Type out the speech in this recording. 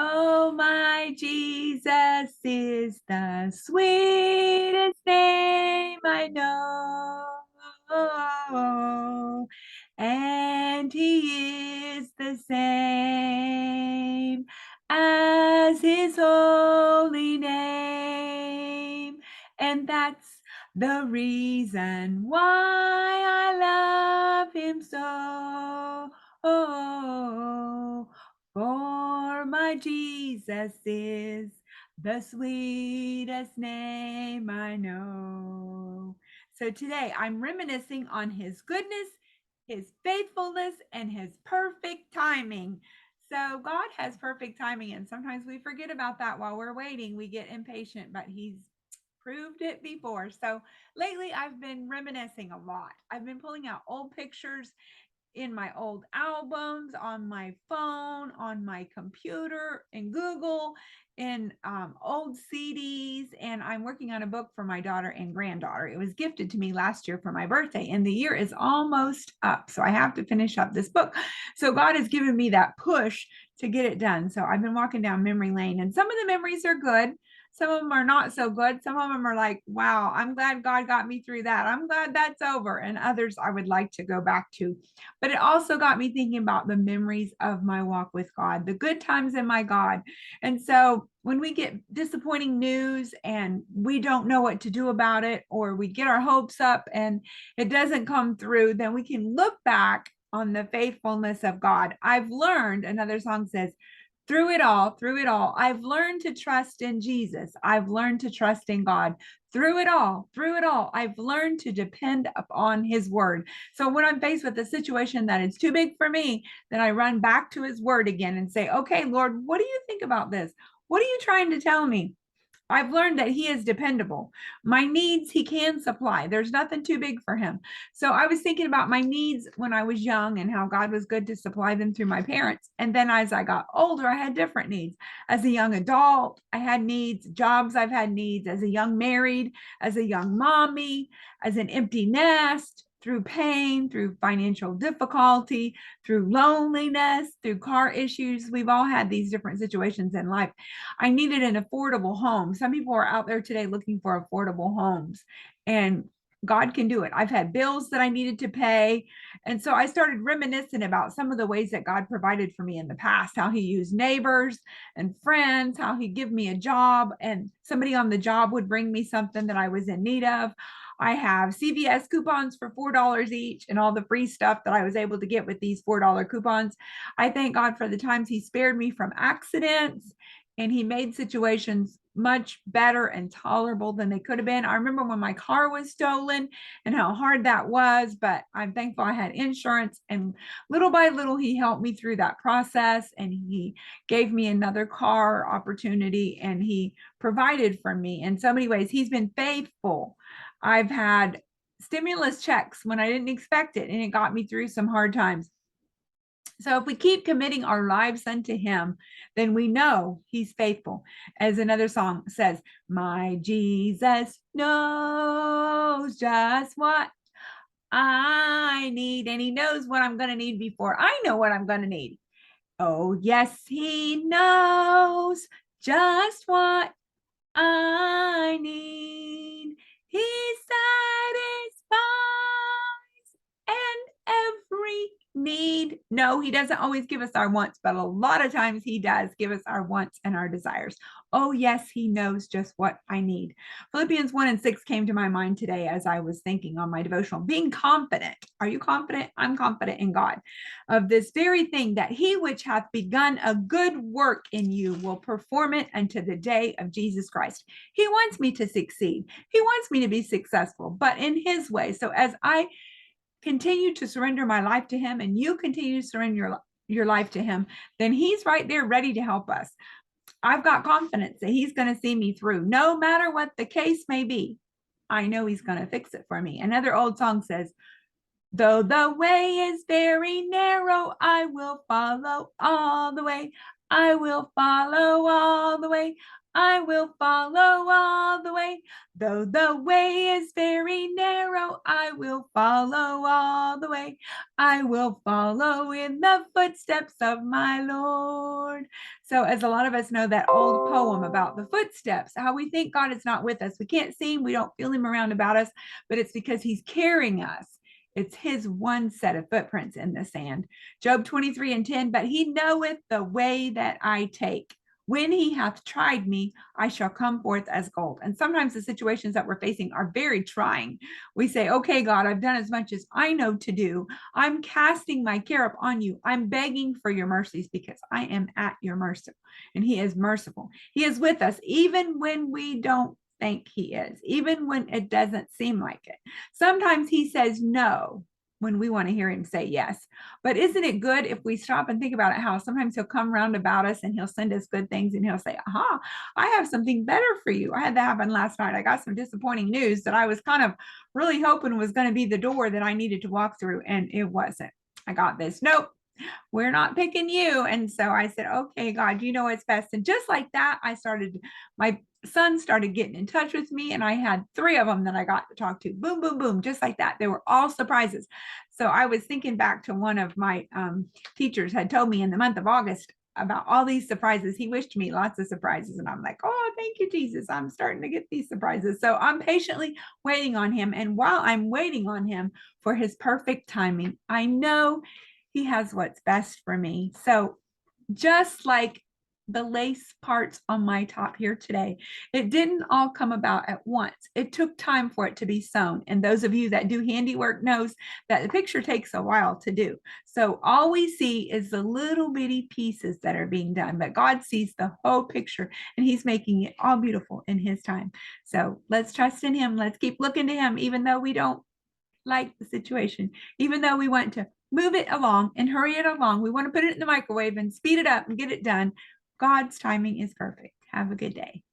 Oh, my Jesus is the sweetest name I know. And he is the same as his holy name. And that's the reason why I love him so. For my Jesus is the sweetest name I know. So today I'm reminiscing on his goodness, his faithfulness, and his perfect timing. So God has perfect timing, and sometimes we forget about that while we're waiting. We get impatient, but he's proved it before. So lately I've been reminiscing a lot. I've been pulling out old pictures in my old albums, on my phone, on my computer, in Google, in old CDs. And I'm working on a book for my daughter and granddaughter. It was gifted to me last year for my birthday, and the year is almost up. So I have to finish up this book. So God has given me that push to get it done. So I've been walking down memory lane, and some of the memories are good. Some of them are not so good. Some of them are like, wow, I'm glad God got me through that. I'm glad that's over. And others I would like to go back to. But it also got me thinking about the memories of my walk with God, the good times in my God. And so when we get disappointing news and we don't know what to do about it, or we get our hopes up and it doesn't come through, then we can look back on the faithfulness of God. I've learned, another song says, through it all, I've learned to trust in Jesus. I've learned to trust in God. Through it all, I've learned to depend upon his word. So when I'm faced with a situation that is too big for me, then I run back to his word again and say, okay, Lord, what do you think about this? What are you trying to tell me? I've learned that he is dependable. My needs, he can supply. There's nothing too big for him. So I was thinking about my needs when I was young and how God was good to supply them through my parents. And then as I got older, I had different needs. As a young adult, I had needs, jobs, I've had needs as a young married, as a young mommy, as an empty nest, through pain, through financial difficulty, through loneliness, through car issues. We've all had these different situations in life. I needed an affordable home. Some people are out there today looking for affordable homes, and God can do it. I've had bills that I needed to pay. And so I started reminiscing about some of the ways that God provided for me in the past, how he used neighbors and friends, how he'd give me a job and somebody on the job would bring me something that I was in need of. I have CVS coupons for $4 each and all the free stuff that I was able to get with these $4 coupons. I thank God for the times he spared me from accidents, and he made situations much better and tolerable than they could have been. I remember when my car was stolen and how hard that was, but I'm thankful I had insurance, and little by little he helped me through that process, and he gave me another car opportunity, and he provided for me in so many ways. He's been faithful. I've had stimulus checks when I didn't expect it, and it got me through some hard times. So if we keep committing our lives unto him, then we know he's faithful. As another song says, my Jesus knows just what I need, and he knows what I'm going to need before I know what I'm going to need. Oh, yes, he knows just what I need. He satisfies and every need. No, he doesn't always give us our wants, but a lot of times he does give us our wants and our desires. Oh, yes, he knows just what I need. Philippians 1 and 6 came to my mind today as I was thinking on my devotional. Being confident. Are you confident? I'm confident in God of this very thing, that he which hath begun a good work in you will perform it unto the day of Jesus Christ. He wants me to succeed. He wants me to be successful, but in his way. So as I continue to surrender my life to him, and you continue to surrender your life to him, then he's right there ready to help us. I've got confidence that he's going to see me through no matter what the case may be. I know he's going to fix it for me. Another old song says, though the way is very narrow, I will follow all the way. I will follow all the way. I will follow all the way, though the way is very narrow. I will follow all the way. I will follow in the footsteps of my Lord. So, as a lot of us know, that old poem about the footsteps, how we think God is not with us. We can't see him, we don't feel him around about us, but it's because he's carrying us. It's his one set of footprints in the sand. Job 23:10, but he knoweth the way that I take. When he hath tried me, I shall come forth as gold. And sometimes the situations that we're facing are very trying. We say, okay, God, I've done as much as I know to do. I'm casting my care upon you. I'm begging for your mercies because I am at your mercy. And he is merciful. He is with us even when we don't think he is, even when it doesn't seem like it. Sometimes he says no when we want to hear him say yes. But isn't it good if we stop and think about it, how sometimes he'll come round about us and he'll send us good things and he'll say, aha, I have something better for you. I had that happen last night. I got some disappointing news that I was kind of really hoping was going to be the door that I needed to walk through, and it wasn't. I got this. Nope, we're not picking you. And so I said, okay, God, you know what's best. And just like that, my son started getting in touch with me, and I had 3 of them that I got to talk to. Boom, boom, boom, just like that. They were all surprises. So I was thinking back to one of my teachers had told me in the month of August about all these surprises. He wished me lots of surprises. And I'm like, oh, thank you, Jesus. I'm starting to get these surprises. So I'm patiently waiting on him. And while I'm waiting on him for his perfect timing, I know he has what's best for me. So just like the lace parts on my top here today, it didn't all come about at once. It took time for it to be sewn. And those of you that do handiwork knows that the picture takes a while to do. So all we see is the little bitty pieces that are being done, but God sees the whole picture and he's making it all beautiful in his time. So let's trust in him. Let's keep looking to him, even though we don't like the situation, even though we want to move it along and hurry it along. We want to put it in the microwave and speed it up and get it done. God's timing is perfect. Have a good day.